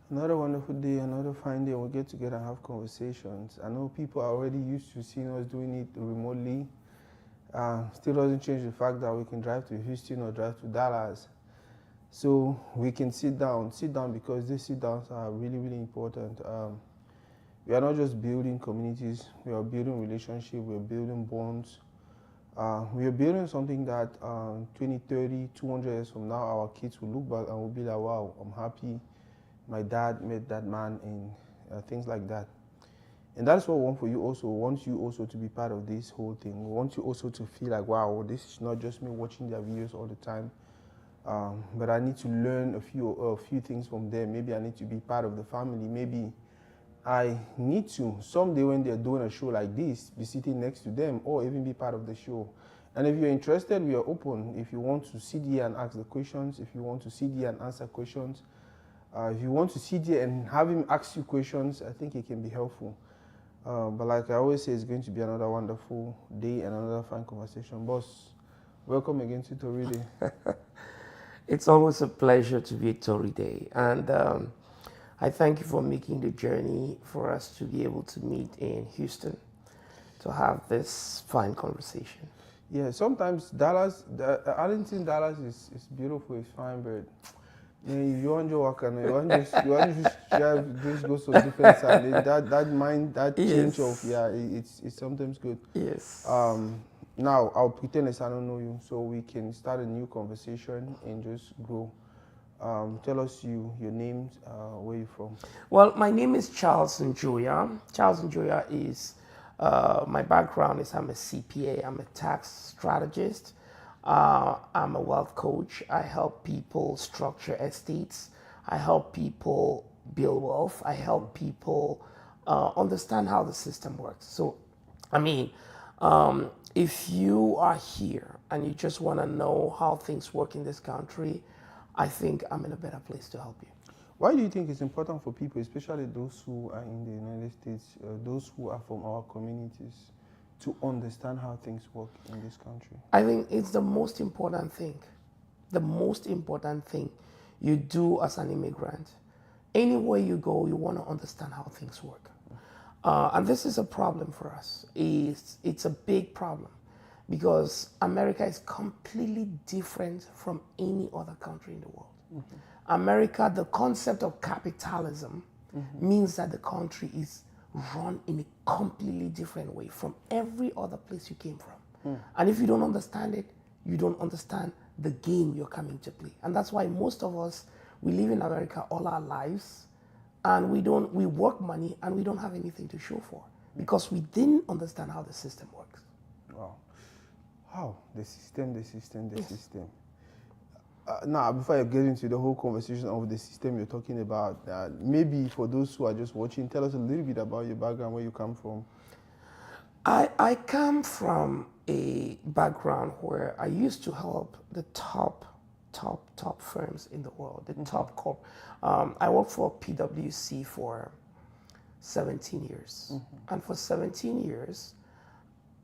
Another wonderful day, another fine day. We'll get together and have conversations. I know people are already used to seeing us doing it remotely. Still doesn't change the fact that we can drive to Houston or drive to Dallas. So we can sit down because these sit downs are really, really important. We are not just building communities, we are building relationships, we are building bonds. We are building something that 20, 30, 200 years from now, our kids will look back and will be like, wow, I'm happy my dad met that man, and things like that. And that's what we want for you also. We want you also to be part of this whole thing. We want you also to feel like, wow, this is not just me watching their videos all the time, but I need to learn a few things from them. Maybe I need to be part of the family. Maybe I need to someday when they're doing a show like this, be sitting next to them or even be part of the show. And if you're interested, we are open. If you want to sit here and ask the questions, if you want to sit here and answer questions, if you want to sit here and have him ask you questions, I think it can be helpful. But like I always say, it's going to be another wonderful day and another fine conversation. Boss, welcome again to Toride. It's always a pleasure to be at Tory Day. And I thank you for making the journey for us to be able to meet in Houston to have this fine conversation. Yeah, sometimes Arlington, Dallas is beautiful, it's fine, but if you want to work and you want to just go to a different side. That mind, that change of Yes. it's sometimes good. Yes. Um, Now I'll pretend as I don't know you, so we can start a new conversation and just grow. Tell us your names, where you from. Well, my name is Charles Njoya. Charles Njoya is, my background is I'm a CPA, I'm a tax strategist, I'm a wealth coach. I help people structure estates, I help people build wealth, I help people understand how the system works. So, I mean, if you are here and you just want to know how things work in this country, I think I'm in a better place to help you. Why do you think it's important for people, especially those who are in the United States, those who are from our communities, to understand how things work in this country? I think it's the most important thing. The most important thing you do as an immigrant. Anywhere you go, you want to understand how things work. And this is a problem for us. It's a big problem because America is completely different from any other country in the world. America, the concept of capitalism means that the country is run in a completely different way from every other place you came from. And if you don't understand it, you don't understand the game you're coming to play. And that's why most of us, we live in America all our lives and we work money and we don't have anything to show for because we didn't understand how the system works. Wow. How? The system. Now, before I get into the whole conversation of the system you're talking about, maybe for those who are just watching, tell us a little bit about your background, where you come from. I come from a background where I used to help the top firms in the world, the top corp. I worked for PwC for 17 years. And for 17 years,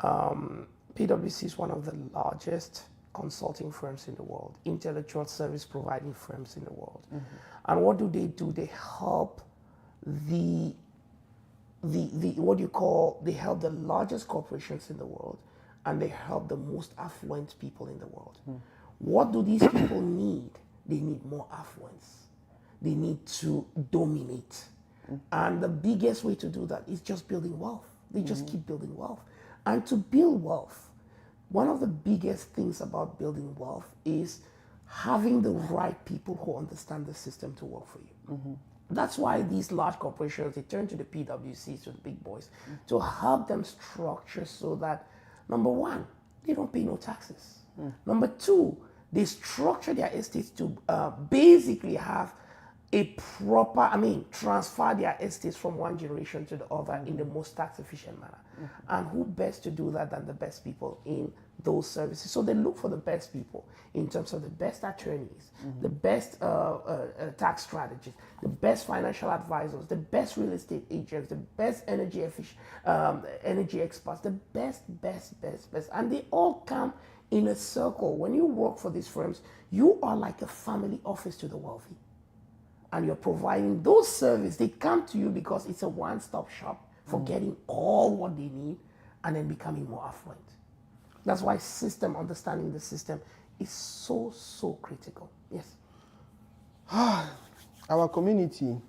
PwC is one of the largest consulting firms in the world, intellectual service providing firms in the world. And what do? They help the what you call, they help the largest corporations in the world and they help the most affluent people in the world. What do these people need? They need more affluence. They need to dominate. And the biggest way to do that is just building wealth. They just keep building wealth. And to build wealth, one of the biggest things about building wealth is having the right people who understand the system to work for you. That's why these large corporations, they turn to the PwCs, to the big boys, to help them structure so that, number one, they don't pay no taxes. Number two, they structure their estates to basically have a proper, transfer their estates from one generation to the other in the most tax efficient manner. And who best to do that than the best people in those services? So they look for the best people in terms of the best attorneys, the best tax strategists, the best financial advisors, the best real estate agents, the best energy experts, the best. And they all come in a circle. When you work for these firms, you are like a family office to the wealthy. and you're providing those services, they come to you because it's a one-stop shop for getting all what they need and then becoming more affluent. That's why understanding the system is so, so critical. Yes. Our community,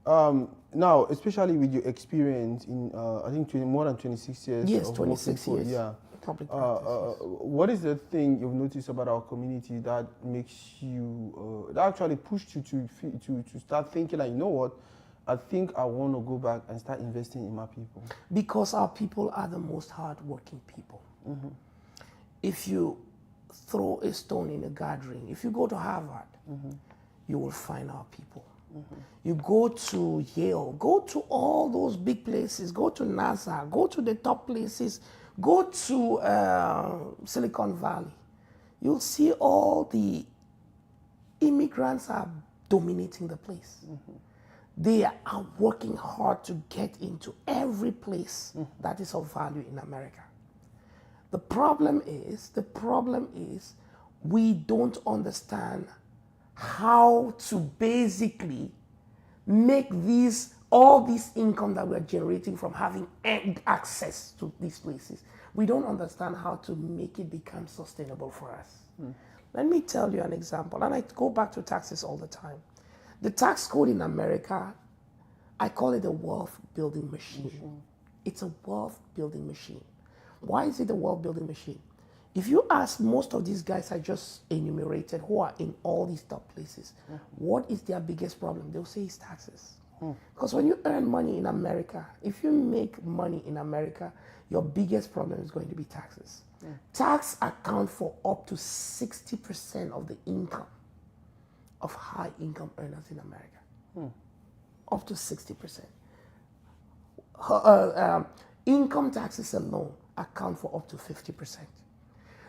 now, especially with your experience in, I think, more than 26 years. Yes, of 26 working years. Yeah. Public practice, yes. What is the thing you've noticed about our community that makes you, that actually pushed you to start thinking, like, you know what, I think I want to go back and start investing in my people? Because our people are the most hardworking people. If you throw a stone in a gathering, if you go to Harvard, you will find our people. You go to Yale, go to all those big places, go to NASA, go to the top places, go to Silicon Valley. You'll see all the immigrants are dominating the place. They are working hard to get into every place that is of value in America. The problem is we don't understand how to basically make all this income that we're generating from having access to these places. We don't understand how to make it become sustainable for us. Let me tell you an example, and I go back to taxes all the time. The tax code in America, I call it a wealth building machine. It's a wealth building machine. Why is it a wealth building machine? If you ask most of these guys I just enumerated who are in all these top places, what is their biggest problem? They'll say it's taxes. Because when you earn money in America, if you make money in America, your biggest problem is going to be taxes. Tax account for up to 60% of the income of high income earners in America. Up to 60%. Income taxes alone account for up to 50%.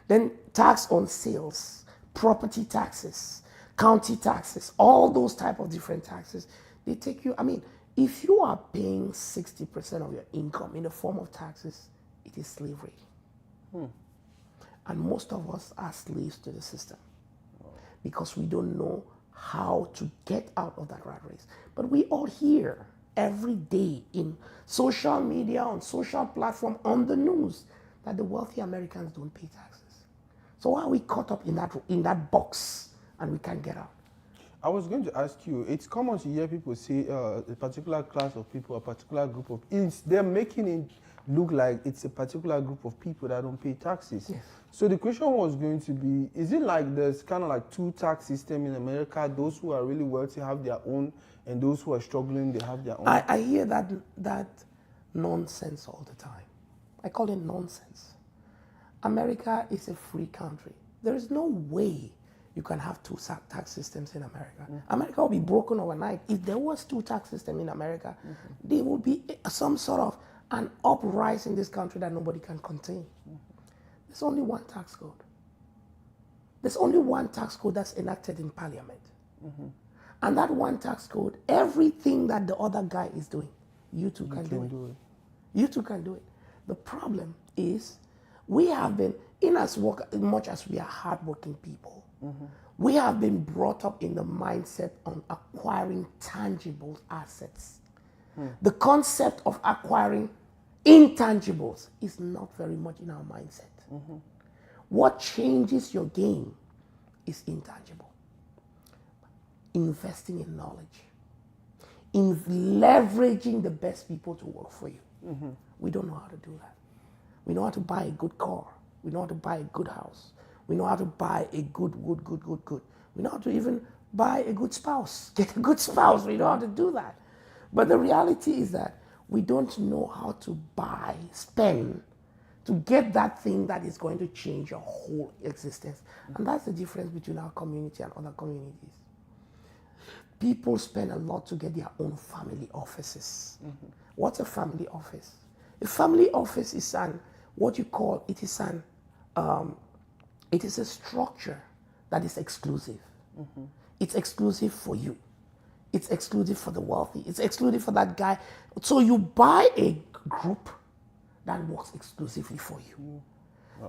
Then tax on sales, property taxes, county taxes, all those type of different taxes, they take you, if you are paying 60% of your income in the form of taxes, it is slavery. And most of us are slaves to the system because we don't know how to get out of that rat race. But we all hear every day in social media, on social platform, on the news, that the wealthy Americans don't pay taxes. So why are we caught up in that box and we can't get out? I was going to ask you, it's common to hear people say a particular class of people, a particular group of, they're making it look like it's a particular group of people that don't pay taxes. Yes. So the question was going to be, is it like there's kind of like two tax system in America? Those who are really wealthy have their own, and those who are struggling, they have their own? I hear that nonsense all the time. I call it nonsense. America is a free country. There is no way you can have two tax systems in America. America will be broken overnight. If there was two tax systems in America, there would be some sort of an uprising in this country that nobody can contain. There's only one tax code. There's only one tax code that's enacted in Parliament. And that one tax code, everything that the other guy is doing, you too can do it. You too can do it. The problem is we have been, in as much as we are hardworking people, we have been brought up in the mindset on acquiring tangible assets. The concept of acquiring intangibles is not very much in our mindset. What changes your game is intangible. Investing in knowledge, in leveraging the best people to work for you. We don't know how to do that. We know how to buy a good car. We know how to buy a good house. We know how to buy a good. We know how to even buy a good spouse, get a good spouse. We know how to do that. But the reality is that we don't know how to spend, to get that thing that is going to change your whole existence. And that's the difference between our community and other communities. People spend a lot to get their own family offices. What's a family office? A family office is it is a structure that is exclusive. It's exclusive for you. It's exclusive for the wealthy. It's exclusive for that guy. So you buy a group that works exclusively for you.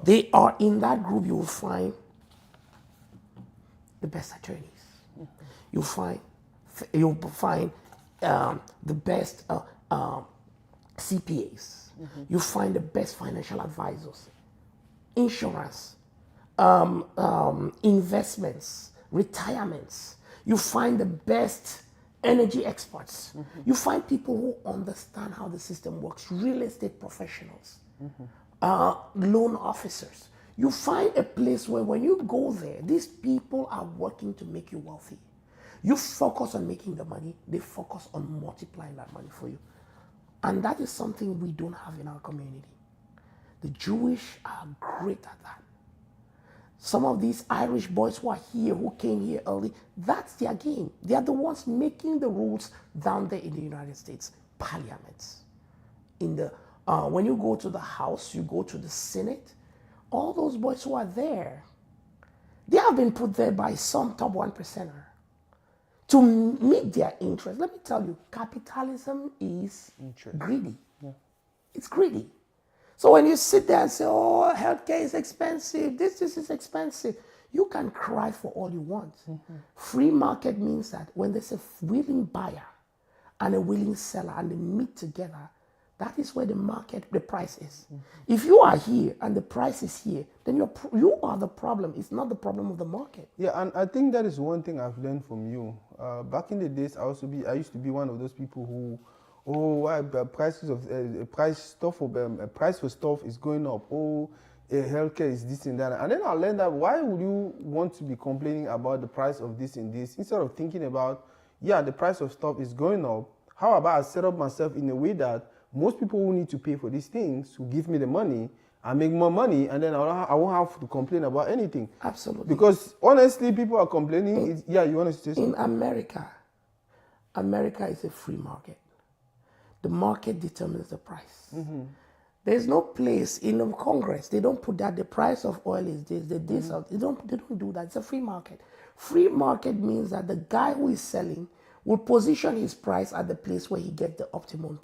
They are in that group. You will find the best attorneys. You'll find You'll find the best CPAs. You find the best financial advisors, insurance, investments, retirements. You find the best energy experts. You find people who understand how the system works, real estate professionals, loan officers. You find a place where when you go there, these people are working to make you wealthy. You focus on making the money, they focus on multiplying that money for you. And that is something we don't have in our community. The Jewish are great at that. Some of these Irish boys who are here, who came here early, that's their game. They are the ones making the rules down there in the United States, parliaments. When you go to the House, you go to the Senate, all those boys who are there, they have been put there by some top 1%er to meet their interest. Let me tell you, capitalism is greedy. Yeah. It's greedy. So when you sit there and say, oh, healthcare is expensive, this is expensive, you can cry for all you want. Free market means that when there's a willing buyer and a willing seller and they meet together, that is where the price is. If you are here and the price is here, then you are the problem. It's not the problem of the market. Yeah, and I think that is one thing I've learned from you. Back in the days, I used to be one of those people who, why price for stuff is going up. Healthcare is this and that. And then I learned that why would you want to be complaining about the price of this and this instead of thinking about, the price of stuff is going up. How about I set up myself in a way that most people who need to pay for these things will give me the money, I make more money, and then I won't have to complain about anything. Absolutely. Because honestly, people are complaining. You want to say something? In America is a free market. The market determines the price. There's no place in the Congress, they don't put that the price of oil is this, they don't do that. It's a free market. Free market means that the guy who is selling will position his price at the place where he gets the optimum.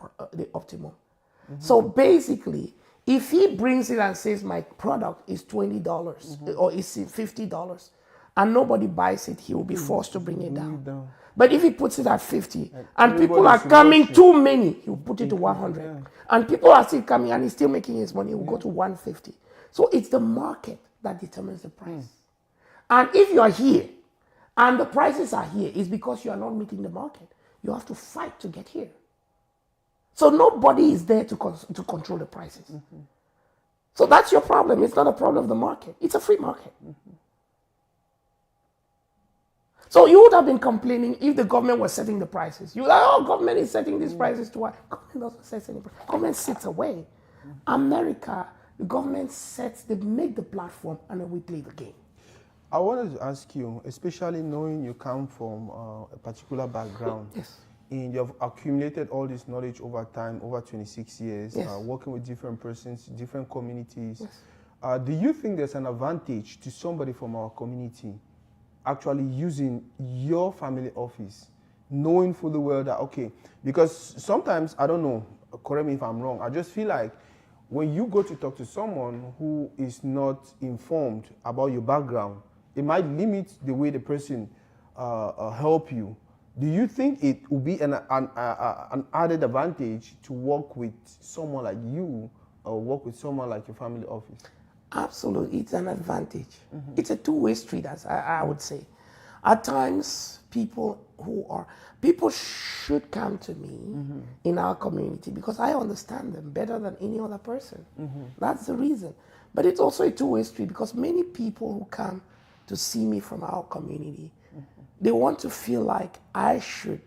So basically, if he brings it and says my product is $20 or is $50 and nobody buys it, he will be forced to bring it down. But if he puts it at 50 and people are coming too many, he will put it to 100. And people are still coming and he's still making his money, he will go to 150. So it's the market that determines the price. And if you are here and the prices are here, it's because you are not meeting the market. You have to fight to get here. So nobody is there to control the prices. So that's your problem. It's not a problem of the market. It's a free market. So you would have been complaining if the government was setting the prices. You were like, oh, government is setting these prices too high. Government doesn't set any price. Government sits away. America, the government they make the platform and then we play the game. I wanted to ask you, especially knowing you come from a particular background. Yes. And you have accumulated all this knowledge over time, over 26 years, yes. Working with different persons, different communities. Yes. Do you think there's an advantage to somebody from our community actually using your family office, knowing fully well that, okay, because sometimes, I don't know, correct me if I'm wrong, I just feel like when you go to talk to someone who is not informed about your background, it might limit the way the person help you. Do you think it will be an added advantage to work with someone like you or work with someone like your family office? Absolutely, it's an advantage. It's a two-way street, as I would say. At times, people should come to me in our community because I understand them better than any other person. That's the reason. But it's also a two-way street because many people who come to see me from our community, they want to feel like I should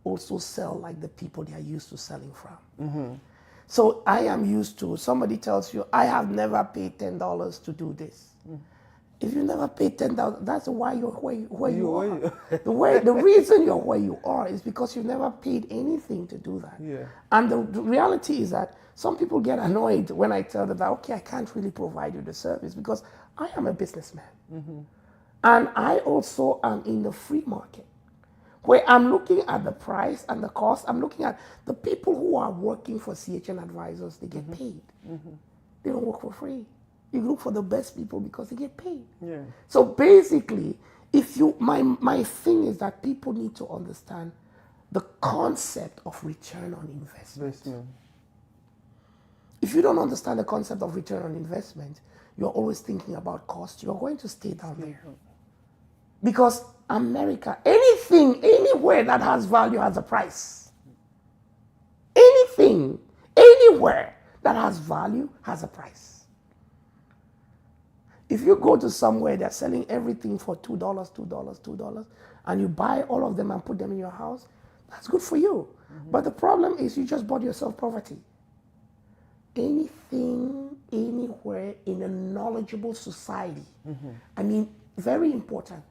also sell like the people they are used to selling from. So I am used to, somebody tells you, I have never paid $10 to do this. If you never paid $10, that's why you're where you are. The reason you're where you are is because you never paid anything to do that. Yeah. And the reality is that some people get annoyed when I tell them that, okay, I can't really provide you the service because I am a businessman. And I also am in the free market, where I'm looking at the price and the cost. I'm looking at the people who are working for CHN advisors, they get paid. They don't work for free. You look for the best people because they get paid. Yeah. So basically, if you, my thing is that people need to understand the concept of return on investment. If you don't understand the concept of return on investment, you're always thinking about cost. You're going to stay down there. Because America, anything, anywhere that has value has a price. Anything, anywhere that has value has a price. If you go to somewhere they're selling everything for $2, $2, and you buy all of them and put them in your house, that's good for you. But the problem is you just bought yourself poverty. Anything, anywhere in a knowledgeable society. I mean, very important.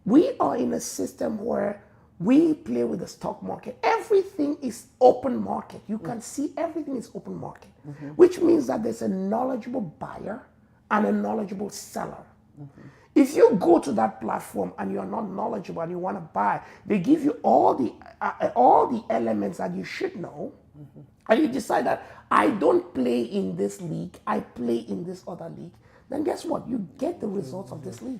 We are in a system where we play with the stock market. Everything is open market. You can see everything is open market, which means that there's a knowledgeable buyer and a knowledgeable seller. If you go to that platform and you're not knowledgeable and you want to buy, they give you all the elements that you should know, and you decide that I don't play in this league, I play in this other league, then guess what? You get the results of this league.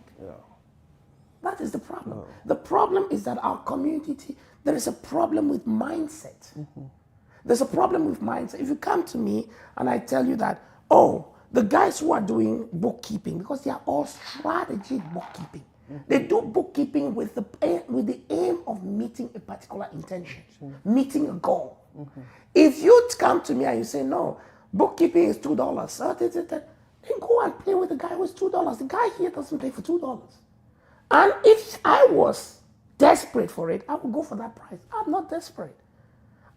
That is the problem. The problem is that our community, there is a problem with mindset. There's a problem with mindset. If you come to me and I tell you that, oh, the guys who are doing bookkeeping, because they are all strategic bookkeeping, they do bookkeeping with the aim of meeting a particular intention, meeting a goal. If you come to me and you say, no, bookkeeping is $2, then go and play with the guy who's $2. The guy here doesn't pay for $2. And if I was desperate for it, I would go for that price. I'm not desperate.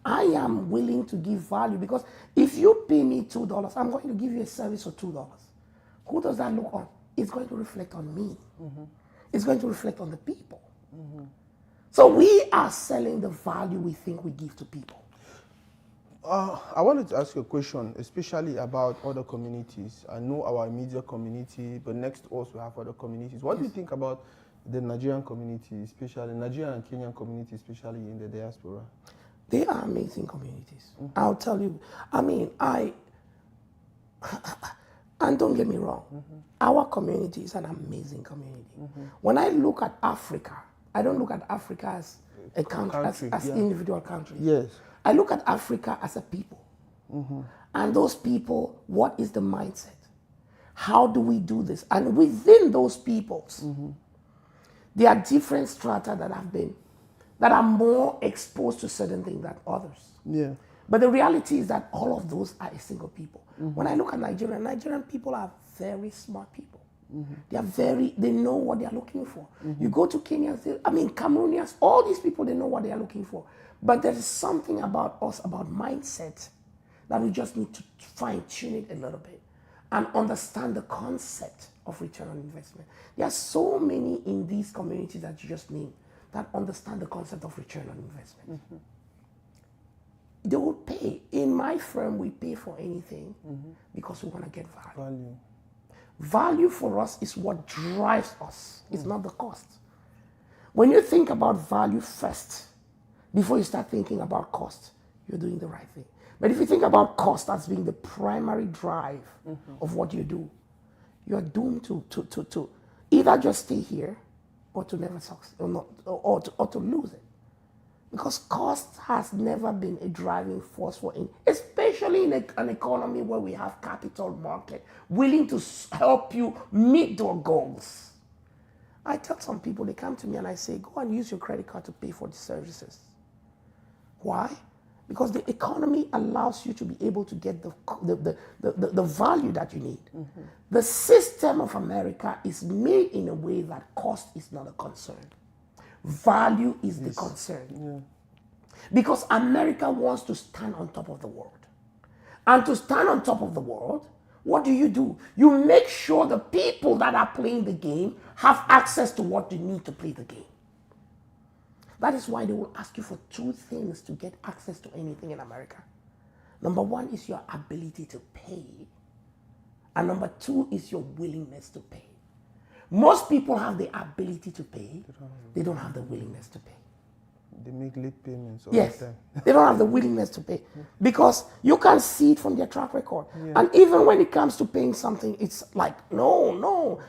I am willing to give value, because if you pay me $2, I'm going to give you a service for $2. Who does that look on? It's going to reflect on me. It's going to reflect on the people. So we are selling the value we think we give to people. I wanted to ask you a question, especially about other communities. I know our immediate community, but next to us we have other communities. What do you think about the Nigerian community, especially Nigerian and Kenyan community, especially in the diaspora? They are amazing communities. I'll tell you. I mean, and don't get me wrong, our community is an amazing community. When I look at Africa, I don't look at Africa as a country, as individual countries. Yes. I look at Africa as a people. And those people, what is the mindset? How do we do this? And within those peoples, there are different strata that are more exposed to certain things than others. Yeah. But the reality is that all of those are a single people. When I look at Nigerian people are very smart people. They know what they are looking for. You go to Kenya, Cameroonians, all these people, they know what they are looking for. But there is something about us, about mindset, that we just need to fine tune it a little bit and understand the concept of return on investment. There are so many in these communities that you just named that understand the concept of return on investment. They will pay. In my firm, we pay for anything because we want to get value. Value for us is what drives us. It's not the cost. When you think about value first, before you start thinking about cost, you're doing the right thing. But if you think about cost as being the primary drive of what you do, you're doomed to either just stay here or to never succeed, or to lose it. Because cost has never been a driving force for especially in an economy where we have capital market willing to help you meet your goals. I tell some people, they come to me and I say, go and use your credit card to pay for the services. Why? Because the economy allows you to be able to get the value that you need. The system of America is made in a way that cost is not a concern. Value is the concern. Because America wants to stand on top of the world. And to stand on top of the world, what do? You make sure the people that are playing the game have access to what they need to play the game. That is why they will ask you for two things to get access to anything in America. Number one is your ability to pay. And number two is your willingness to pay. Most people have the ability to pay. They don't have the willingness to pay. They make late payments all the time. They don't have the willingness to pay. Because you can see it from their track record. And even when it comes to paying something, it's like, no.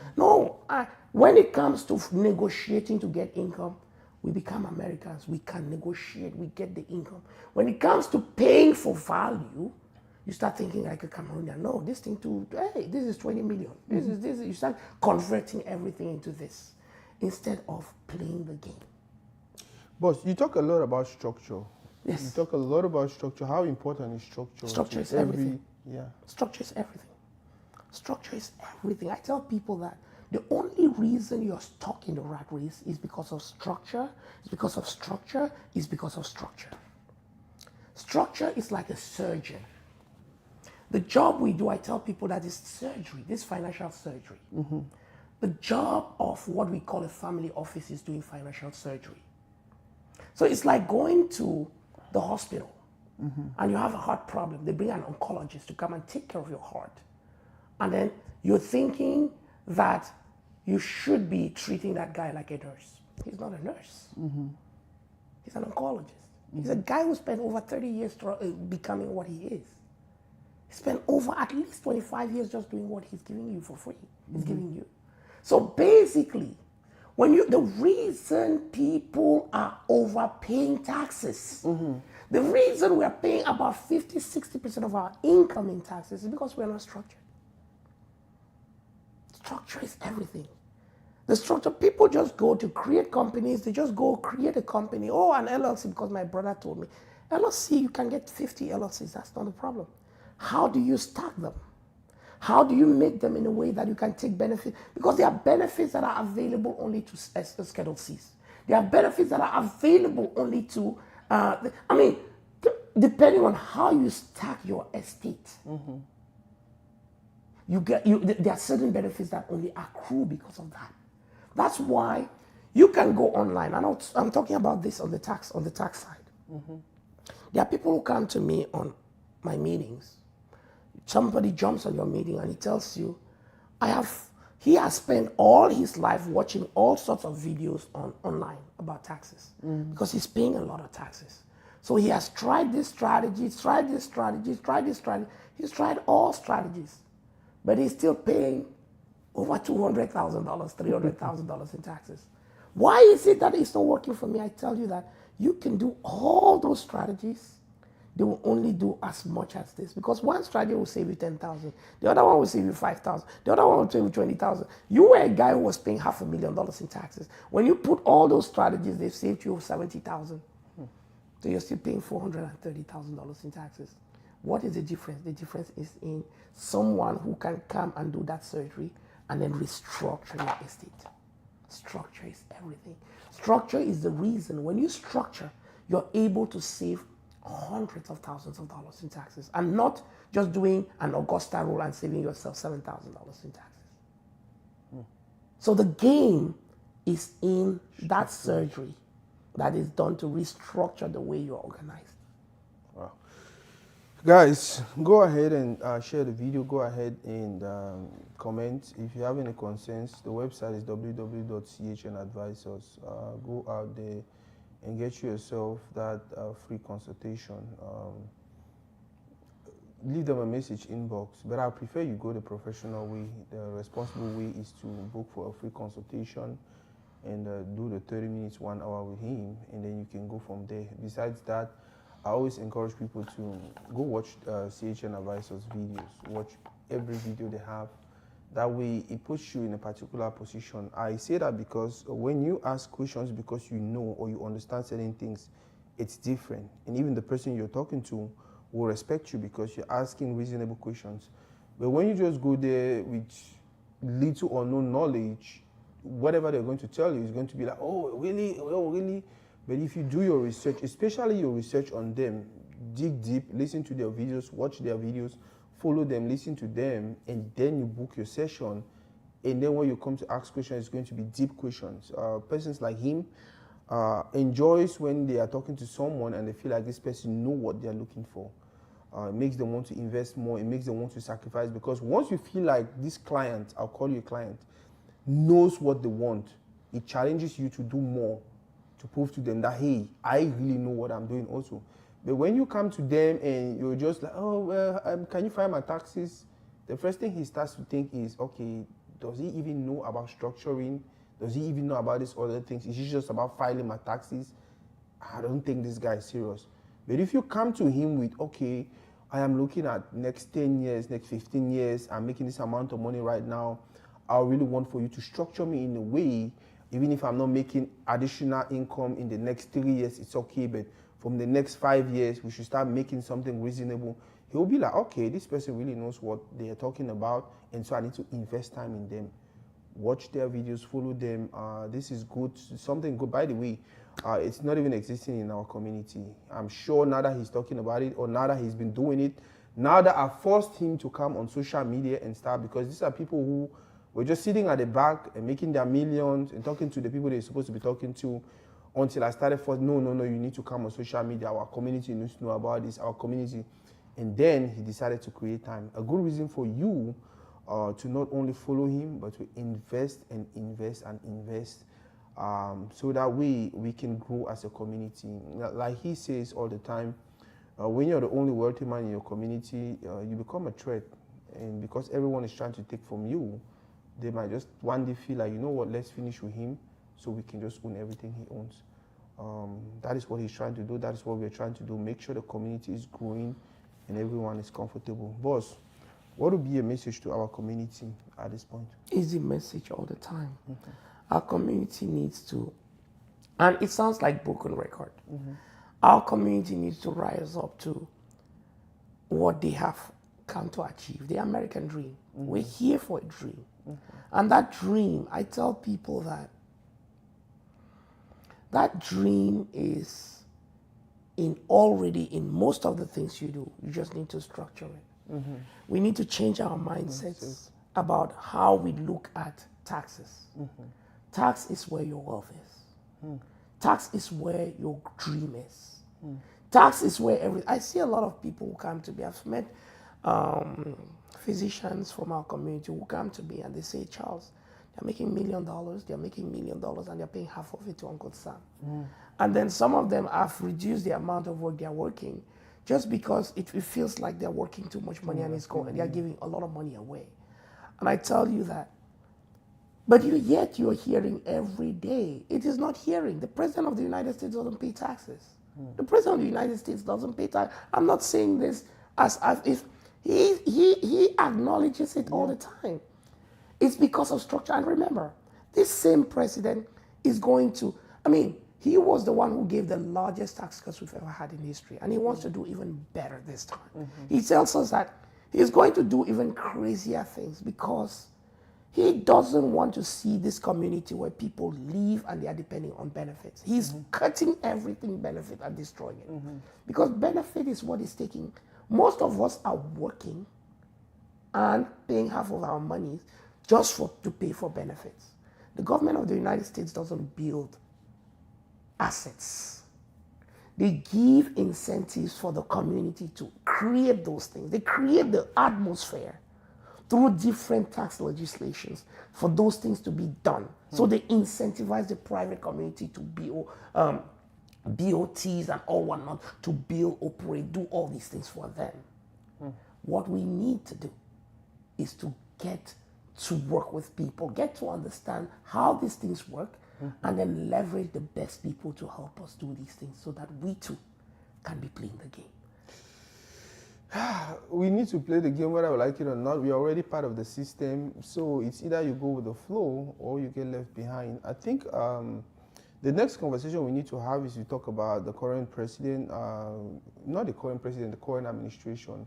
When it comes to negotiating to get income, we become Americans. We can negotiate, we get the income. When it comes to paying for value, you start thinking like a Cameroonian. No, this thing hey, this is 20 million. This is, you start converting everything into this instead of playing the game. Boss, you talk a lot about structure. Yes. You talk a lot about structure. How important is structure? Structure is everything. Yeah. Structure is everything. Structure is everything. I tell people that the only reason you're stuck in the rat race is because of structure, is because of structure, is because of structure. Structure is like a surgeon. The job we do, I tell people that is surgery, this financial surgery. The job of what we call a family office is doing financial surgery. So it's like going to the hospital and you have a heart problem. They bring an oncologist to come and take care of your heart. And then you're thinking that you should be treating that guy like a nurse. He's not a nurse. He's an oncologist. He's a guy who spent over 30 years becoming what he is. He spent over at least 25 years just doing what he's giving you for free. He's giving you. So basically, the reason people are overpaying taxes, the reason we're paying about 50-60% of our income in taxes is because we're not structured. Structure is everything. The structure, people just go to create companies, they just go create a company. Oh, an LLC, because my brother told me. LLC, you can get 50 LLCs, that's not a problem. How do you stack them? How do you make them in a way that you can take benefit? Because there are benefits that are available only to Schedule Cs. There are benefits that are available only to, depending on how you stack your estate. There are certain benefits that only accrue because of that. That's why you can go online, and I'm talking about this on the tax side. There are people who come to me on my meetings. Somebody jumps on your meeting and he tells you, he has spent all his life watching all sorts of videos online about taxes because he's paying a lot of taxes. So he has tried this strategy, tried this strategy, tried this strategy. He's tried all strategies, but he's still paying over $200,000, $300,000 in taxes. Why is it that it's not working for me? I tell you that you can do all those strategies. They will only do as much as this, because one strategy will save you 10,000, the other one will save you 5,000, the other one will save you 20,000. You were a guy who was paying $500,000 in taxes. When you put all those strategies, they've saved you 70,000. So you're still paying $430,000 in taxes. What is the difference? The difference is in someone who can come and do that surgery and then restructure your estate. Structure is everything. Structure is the reason when you structure, you're able to save hundreds of thousands of dollars in taxes, and not just doing an Augusta rule and saving yourself $7,000 in taxes. So the game is in that surgery that is done to restructure the way you're organized. Wow. Guys, go ahead and share the video. Go ahead and comment. If you have any concerns, the website is www.chnadvisors. Go out there and get yourself that free consultation. Leave them a message inbox, but I prefer you go the professional way. The responsible way is to book for a free consultation and do the 30 minutes, 1 hour with him, and then you can go from there. Besides that, I always encourage people to go watch CHN Advisors videos. Watch every video they have. That way, it puts you in a particular position. I say that because when you ask questions because you know or you understand certain things, it's different. And even the person you're talking to will respect you because you're asking reasonable questions. But when you just go there with little or no knowledge, whatever they're going to tell you is going to be like, oh, really? Oh, really? But if you do your research, especially your research on them, dig deep, listen to their videos, watch their videos, follow them, listen to them, and then you book your session. And then when you come to ask questions, it's going to be deep questions. Persons like him enjoys when they are talking to someone and they feel like this person knows what they're looking for. It makes them want to invest more. It makes them want to sacrifice, because once you feel like this client, I'll call you a client, knows what they want, it challenges you to do more, to prove to them that, hey, I really know what I'm doing also. But when you come to them and you're just like, oh, well, can you file my taxes? The first thing he starts to think is, okay, does he even know about structuring? Does he even know about these other things? Is he just about filing my taxes? I don't think this guy is serious. But if you come to him with, okay, I am looking at next 10 years, next 15 years, I'm making this amount of money right now, I really want for you to structure me in a way, even if I'm not making additional income in the next 3 years, it's okay, but from the next 5 years, we should start making something reasonable. He'll be like, okay, this person really knows what they are talking about, and so I need to invest time in them. Watch their videos, follow them. This is good, something good. By the way, it's not even existing in our community. I'm sure now that he's talking about it, or now that he's been doing it, now that I forced him to come on social media and start, because these are people who were just sitting at the back and making their millions and talking to the people they're supposed to be talking to, until I started first, no, you need to come on social media. Our community needs to know about this, our community. And then he decided to create time. A good reason for you to not only follow him, but to invest and invest and invest, so that we can grow as a community. Like he says all the time, when you're the only wealthy man in your community, you become a threat. And because everyone is trying to take from you, they might just one day feel like, you know what, let's finish with him so we can just own everything he owns. That is what he's trying to do. That is what we're trying to do. Make sure the community is growing and everyone is comfortable. Boss, what would be a message to our community at this point? Easy message all the time. Mm-hmm. Our community needs to, and it sounds like broken record. Mm-hmm. Our community needs to rise up to what they have come to achieve, the American dream. Mm-hmm. We're here for a dream. Mm-hmm. And that dream, I tell people that dream is already in most of the things you do. You just need to structure it. Mm-hmm. We need to change our mindsets about how we look at taxes. Mm-hmm. Tax is where your wealth is. Mm. Tax is where your dream is. Mm. Tax is where I see a lot of people who come to me. I've met physicians from our community who come to me and they say, Charles, they're making $1 million, and they're paying half of it to Uncle Sam. Mm. And then some of them have reduced the amount of work they're working just because it feels like they're working too much money and it's going, and they're giving a lot of money away. And I tell you that. But yet you're hearing every day. It is not hearing. The President of the United States doesn't pay taxes. Mm. The President of the United States doesn't pay taxes. I'm not saying this as if he acknowledges it all the time. It's because of structure. And remember, this same president is going to, he was the one who gave the largest tax cuts we've ever had in history. And he wants to do even better this time. Mm-hmm. He tells us that he's going to do even crazier things because he doesn't want to see this community where people live and they are depending on benefits. He's cutting everything benefit and destroying it. Mm-hmm. Because benefit is what is taking. Most of us are working and paying half of our money just to pay for benefits. The government of the United States doesn't build assets. They give incentives for the community to create those things. They create the atmosphere through different tax legislations for those things to be done. So they incentivize the private community to build BOTs and all whatnot, to build, operate, do all these things for them. What we need to do is to get to work with people, get to understand how these things work, and then leverage the best people to help us do these things so that we too can be playing the game. We need to play the game whether we like it or not. We are already part of the system, so it's either you go with the flow or you get left behind. I think the next conversation we need to have is to talk about the current president, not the current president, the current administration.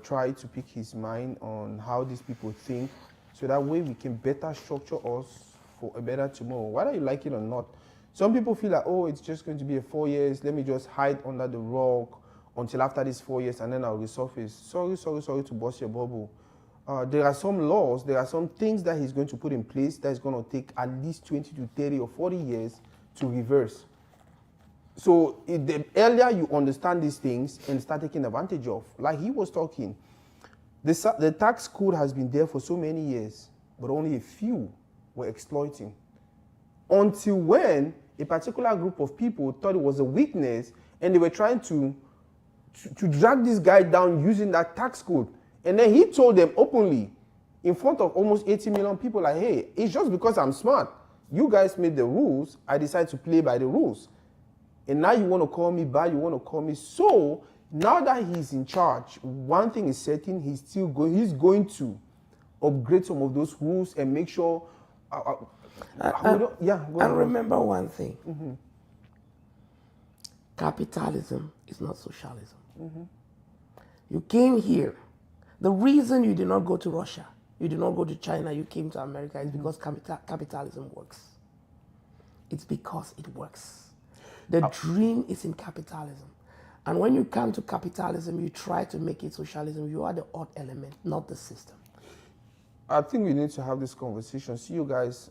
Try to pick his mind on how these people think, so that way we can better structure us for a better tomorrow, whether you like it or not. Some people feel like, oh, it's just going to be a 4 years, let me just hide under the rock until after these 4 years and then I'll resurface. Sorry to burst your bubble. There are some laws, there are some things that he's going to put in place that's going to take at least 20 to 30 or 40 years to reverse. So the earlier you understand these things and start taking advantage of, like he was talking, the tax code has been there for so many years, but only a few were exploiting. Until when a particular group of people thought it was a weakness and they were trying to drag this guy down using that tax code. And then he told them openly, in front of almost 80 million people, like, hey, it's just because I'm smart. You guys made the rules. I decide to play by the rules. And now you want to call me bad, you want to call me. So now that he's in charge, one thing is certain, he's going to upgrade some of those rules and make sure. And remember one thing. Mm-hmm. Capitalism is not socialism. Mm-hmm. You came here. The reason you did not go to Russia, you did not go to China, you came to America is because capitalism works. It's because it works. The dream is in capitalism. And when you come to capitalism, you try to make it socialism. You are the odd element, not the system. I think we need to have this conversation. See you guys.